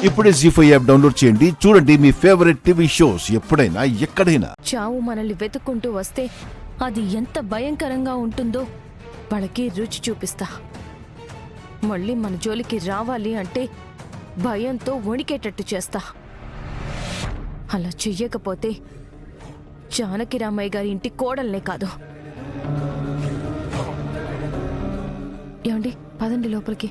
ఇప్పుడే జీ5 app download చేయండి. చూడండి మీ ఫేవరెట్ టీవీ షోస్ ఎప్పుడైనా ఎక్కడైనా. చావు మనల్ని వెతుక్కుంటూ వస్తే అది ఎంత భయంకరంగా ఉంటుందో వాళ్ళకి రుచి చూపిస్తా. మళ్ళీ మన జోలికి రావాలి అంటే భయంతో వణికేటట్టు చేస్తా. అలా చెయ్యకపోతే జానకిరామయ్య గారి ఇంటి కోడల్నే కాదు. ఏమండి, పదండి లోపలికి.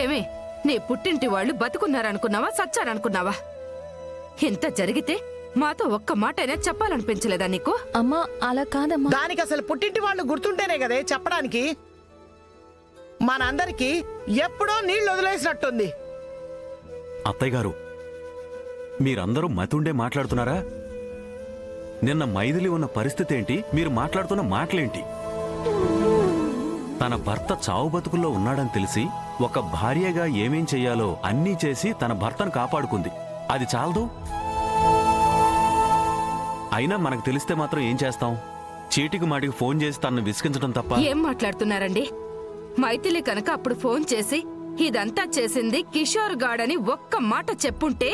ఏమే, నీ పుట్టింటి వాళ్ళు బతుకున్నారనుకున్నావా, సచ్చారనుకున్నావా? ఎంత జరిగితే మాతో ఒక్క మాట అయినా చెప్పాలనిపించలేదా నీకు? అమ్మా, అలా కాదమ్మా. దానికి అసలు పుట్టింటి వాళ్ళు గుర్తుంటేనే కదే చెప్పడానికి. మనందరికీ ఎప్పుడో నీళ్లు వదిలేసినట్టుంది. అత్తయ్య గారు, మీరందరూ మతుండే మాట్లాడుతున్నారా? నిన్న మైథిలి ఉన్న పరిస్థితి ఏంటి? మీరు మాట్లాడుతున్న మాటలేంటి? తన భర్త చావు బతుకుల్లో ఉన్నాడని తెలిసి ఒక భార్యగా ఏమేం చెయ్యాలో అన్నీ చేసి తన భర్తను కాపాడుకుంది. అది చాలదు? అయినా మనకు తెలిస్తే మాత్రం ఏం చేస్తాం? చీటికి మాటికి ఫోన్ చేసి తనను విసిగించడం తప్ప. ఏం మాట్లాడుతున్నారండి? మైథిలి కనుక అప్పుడు ఫోన్ చేసి ఇదంతా చేసింది కిషోర్ గాడని ఒక్క మాట చెప్పుంటే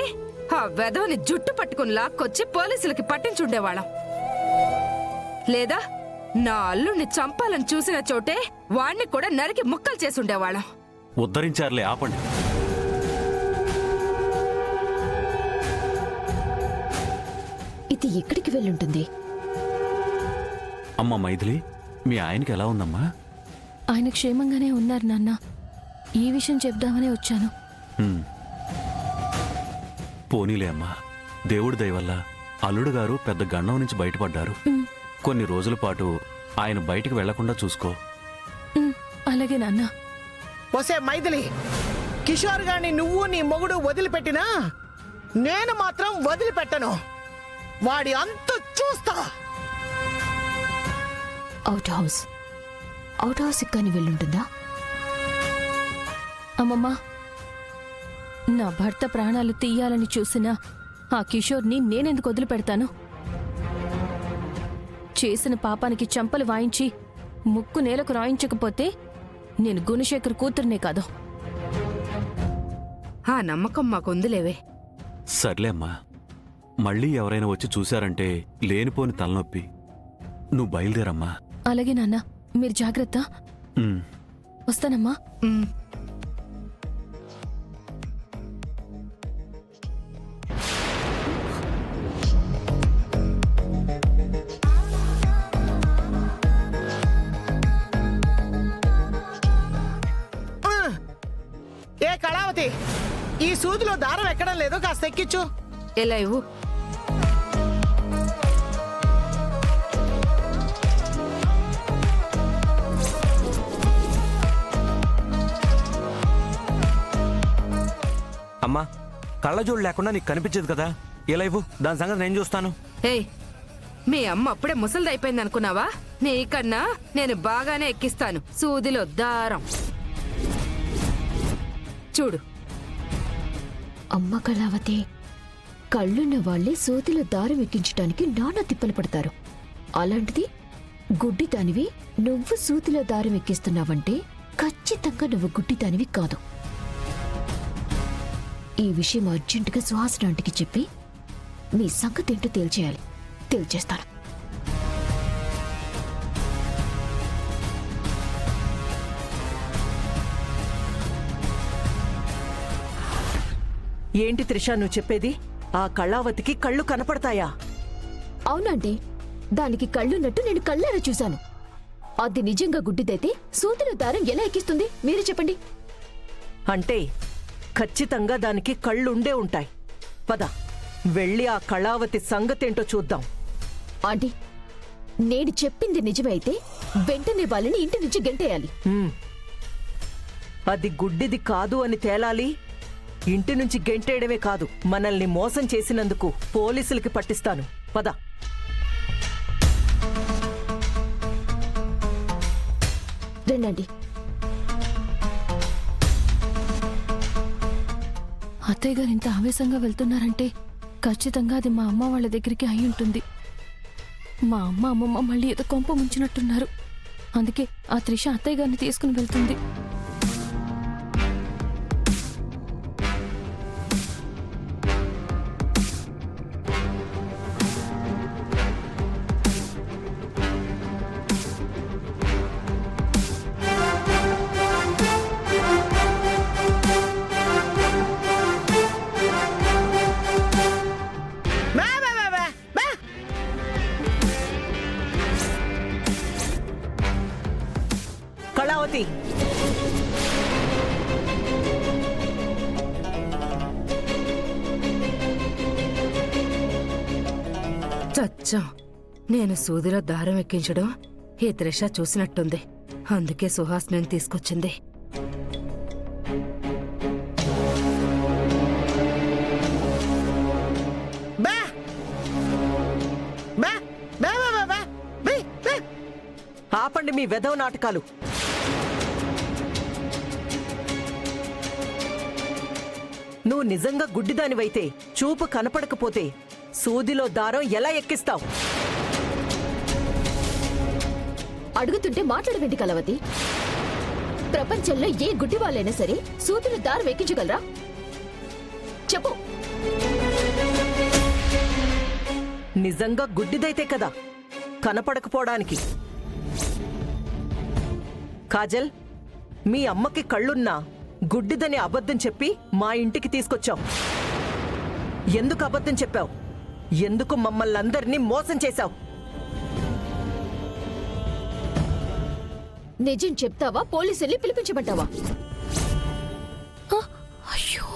ఆ వెధవని జుట్టు పట్టుకుని లాక్కొచ్చి పోలీసులకి పట్టించుండేవాళ్ళం. లేదా నా అల్లుణ్ణి చంపాలని చూసిన చోటే వాణ్ణి కూడా నరికి ముక్కలు చేసుండేవాళ్ళం. ఉద్ధరించారులే, ఆపండి. ఇది ఎక్కడికి వెళ్ళుంటుంది? అమ్మ మైథిలి, మీ ఆయనకి ఎలా ఉందమ్మా? ఆయన క్షేమంగానే ఉన్నారు నాన్న. ఈ విషయం చెప్దామనే వచ్చాను. పోనీలే అమ్మా, దేవుడి దయ వల్ల అల్లుడు గారు పెద్ద గండం నుంచి బయటపడ్డారు. కొన్ని రోజుల పాటు ఆయన బయటికి వెళ్లకుండా చూసుకో. అలాగే నాన్న. వసే మైథిలి, కిషోర్ గారిని నువ్వు నీ మొగుడు వదిలిపెట్టినా నేను మాత్రం వదిలిపెట్టను. వాడి అంతు చూస్తా. అవుట్ హౌస్ కానీ వెళ్ళుంటుందా? అమ్మమ్మా, నా భర్త ప్రాణాలు తీయాలని చూసిన ఆ కిషోర్ని నేనెందుకు వదిలిపెడతాను? చేసిన పాపానికి చంపలు వాయించి ముక్కు నేలకు రాయించకపోతే నేను గుణశేఖర్ కూతుర్నే కాదు. ఆ నమ్మకం మాకుందిలేవే. సర్లే అమ్మా, మళ్ళీ ఎవరైనా వచ్చి చూశారంటే లేనిపోని తలనొప్పి. నువ్వు బయలుదేరమ్మా. అలాగే నాన్న, మీరు జాగ్రత్త. వస్తానమ్మా. ఏ కళావతి, ఈ సూదిలో దారం ఎక్కడం లేదు, కాస్త ఎక్కించు. ఎలా ఇవ్వు. అమ్మా, కళ్ళజోడు లేకుండా నీకు కనిపించదు కదా, ఎలా ఇవ్వు, దాని సంగతి నేను చూస్తాను. ఏయ్, మీ అమ్మ అప్పుడే ముసలిదైపోయింది అనుకున్నావా? నీకన్నా నేను బాగానే ఎక్కిస్తాను సూదిలో దారం. చూడు. అమ్మ కళావతి, కళ్ళున్న వాళ్లే సోతిలో దారం ఎక్కించటానికి నానా తిప్పలు పడతారు. అలాంటిది గుడ్డిదానివి నువ్వు సూతిలో దారం ఎక్కిస్తున్నావంటే ఖచ్చితంగా నువ్వు గుడ్డిదానివి కాదు. ఈ విషయం అర్జెంటుగా సుహాసిని ఆంటీకి చెప్పి మీ సంగతి ఏంటో తేల్చేయాలి. తేల్చేస్తాను. ఏంటి త్రిషా నువ్వు చెప్పేది? ఆ కళావతికి కళ్ళు కనపడతాయా? అవునండి, దానికి కళ్ళున్నట్టు నేను కళ్ళారా చూశాను. అది నిజంగా గుడ్డిదైతే సూతిలో దారం ఎలా ఎక్కిస్తుంది మీరే చెప్పండి. అంటే ఖచ్చితంగా దానికి కళ్ళుండే ఉంటాయి. పద, వెళ్ళి ఆ కళావతి సంగతేంటో చూద్దాం. ఆంటీ, నేను చెప్పింది నిజమైతే వెంటనే వాళ్ళని ఇంటి నుంచి గెంటేయాలి. అది గుడ్డిది కాదు అని తేలాలి. ఇంటి నుంచి గెంటేయడమే కాదు, మనల్ని మోసం చేసినందుకు పోలీసులకి పట్టిస్తాను. పద. రండి. అత్తయ్య గారు ఇంత ఆవేశంగా వెళ్తున్నారంటే ఖచ్చితంగా అది మా అమ్మ వాళ్ళ దగ్గరికి అయి ఉంటుంది. మా అమ్మ అమ్మమ్మ మళ్ళీ ఏదో కొంప ముంచినట్టున్నారు. అందుకే ఆ త్రిష అత్తయ్య గారిని తీసుకుని వెళ్తుంది. బా, బా, బా, బా, బా. కళావతి, చచ్చా, నేను సూదిలో దారం ఎక్కించడం ఈ త్రిష చూసినట్టుంది. అందుకే సుహాస్ నేను తీసుకొచ్చింది. బా. బా, బా, బా, బా, బా. బీ, బీ. ఆపండి మీ వెధవ నాటకాలు. నువ్వు నిజంగా గుడ్డిదానివైతే, చూపు కనపడకపోతే సూదిలో దారం ఎలా ఎక్కిస్తావు? అడుగుతుంటే మాట్లాడవేంటి కళావతి? ప్రపంచంలో ఏ గుడ్డి వాళ్ళైనా సరే సూదులు దారం ఎక్కించగలరా? చెప్పు. నిజంగా గుడ్డిదైతే కదా కనపడకపోవడానికి. కాజల్, మీ అమ్మకి కళ్ళున్నా గుడ్డిదని అబద్ధం చెప్పి మా ఇంటికి తీసుకొచ్చావు. ఎందుకు అబద్ధం చెప్పావు? ఎందుకు మమ్మల్ని అందరినీ మోసం చేశావు? నిజం చెప్తావా, పోలీసుల్ని పిలిపించమంటావా? అయ్యో,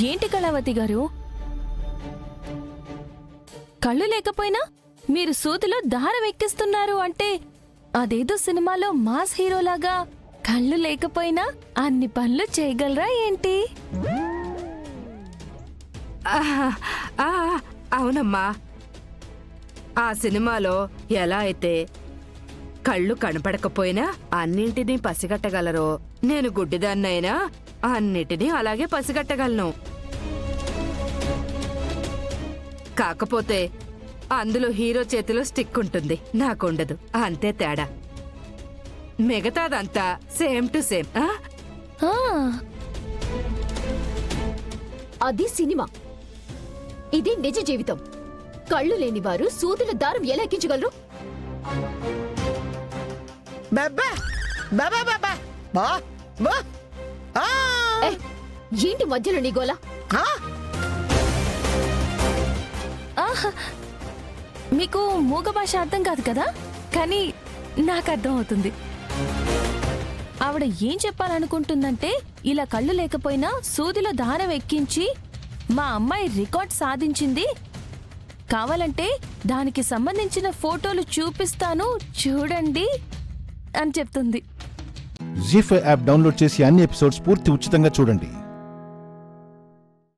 ఏంటి కళావతి గారు, కళ్ళు లేకపోయినా మీరు సూదిలో దారం ఎక్కిస్తున్నారు అంటే అదేదో సినిమాలో మాస్ హీరోలాగా కళ్ళు లేకపోయినా అన్ని పనులు చేయగలరా ఏంటి? ఆహా, ఆ, అవునమ్మా. ఆ సినిమాలో ఎలా అయితే కళ్ళు కనపడకపోయినా అన్నింటినీ పసిగట్టగలరో, నేను గుడ్డిదాన్నైనా అన్నిటినీ అలాగే పసిగట్టగలను. కాకపోతే అందులో హీరో చేతిలో స్టిక్ ఉంటుంది, నాకుండదు. అంతే తేడా. మిగతాదంతా సేమ్ టు సేమ్. ఆ, అది సినిమా, ఇది నిజ జీవితం. కళ్ళు లేని వారు సూదుల దారం ఎలా ఎక్కించగలరు? బా, బా, బా, బా, బా, బా. బా, బా. ఆ. ఏ, ఏంటి మధ్యలో నీ గోల? ఆ. ఆహా, మీకు మూగ భాష అర్థం కాదు కదా, కానీ నాకు అర్థం అవుతుంది. ఆవిడ ఏం చెప్పాలనుకుంటుందంటే, ఇలా కళ్ళు లేకపోయినా సూదిలో దారం ఎక్కించి మా అమ్మాయి రికార్డ్ సాధించింది, కావాలంటే దానికి సంబంధించిన ఫోటోలు చూపిస్తాను చూడండి అని చెప్తుంది. జీ5 యాప్ డౌన్లోడ్ చేసి అన్ని ఎపిసోడ్స్ పూర్తి ఉచితంగా చూడండి.